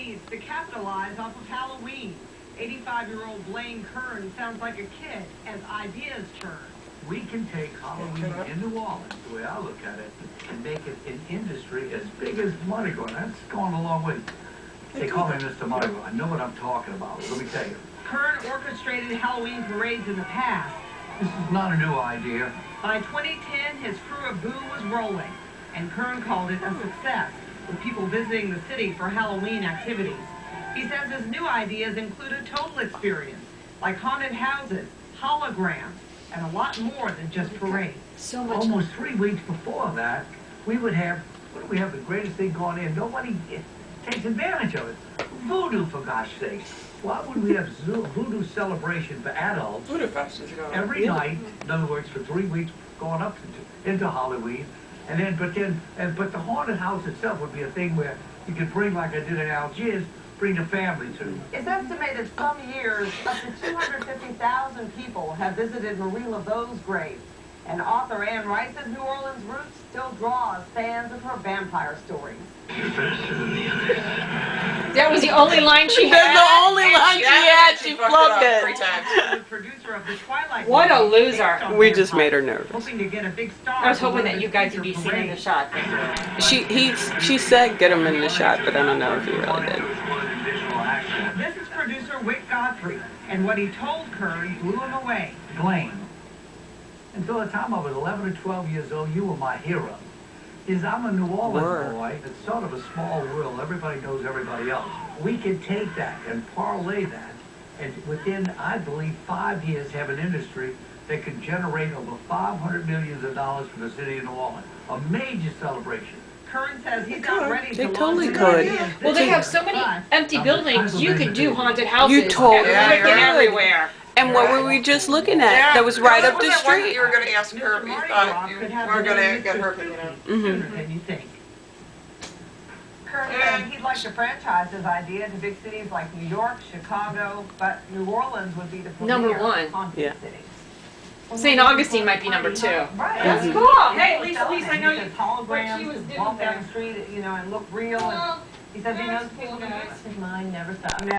cities to capitalize off of Halloween. 85-year-old Blaine Kern sounds like a kid as ideas turn. We can take Halloween in New Orleans, the way I look at it, and make it an industry as big as Mardi Gras. That's gone a long way. They call me Mr. Mardi Gras. I know what I'm talking about. Let me tell you. Kern orchestrated Halloween parades in the past. This is not a new idea. By 2010, his crew of Boo was rolling, and Kern called it a success, with people visiting the city for Halloween activities. He says his new ideas include a total experience, like haunted houses, holograms, and a lot more than just parades. So much. Almost 3 weeks before that, we would have, what do we have, the greatest thing going in? Nobody takes advantage of it. Voodoo, for gosh sakes. Why would we have voodoo celebration for adults Voodoo Fest is going on. every night, in other words, for 3 weeks, going up into Halloween, and then, but the haunted house itself would be a thing where you could bring, like I did in Algiers, bring the family to. It's estimated some years up to 250,000 people have visited Marie Laveau's grave, and author Anne Rice's New Orleans roots still draws fans of her vampire stories. That was the only line she That's had. the only line she had. She flubbed it. 3 times. The producer of the Twilight What a movie, loser. based on We just vampires, made her nervous. hoping to get a big star. I was for hoping one of that you his guys would be future seeing the parades. shot. She said get him in the shot, but I don't know if he really did. This is producer Wick Godfrey, and what he told Kern blew him away. Blaine. Until the time I was 11 or 12 years old, you were my hero. I'm a New Orleans boy. It's sort of a small world. Everybody knows everybody else. We can take that and parlay that, and within, I believe, 5 years, have an industry that could generate over $500 million for the city of New Orleans. A major celebration. Kern says he's not ready to They launch totally his could. ideas Well, this they have year, so many but empty buildings. You could do haunted houses. You totally freaking could. everywhere. And what were we just looking at? That was right up the street. You were going to ask her if you thought you were going to get her opinion on. sooner than you think. Kern said he'd like to franchise his idea to big cities like New York, Chicago, but New Orleans would be the premier Number one. haunted city. St. Augustine might be number 2. Right. That's Mhm. cool. Hey, at least I know He says what holograms she was could doing walk down there. the street, and look real. And he says he knows people can do it. His mind never stops.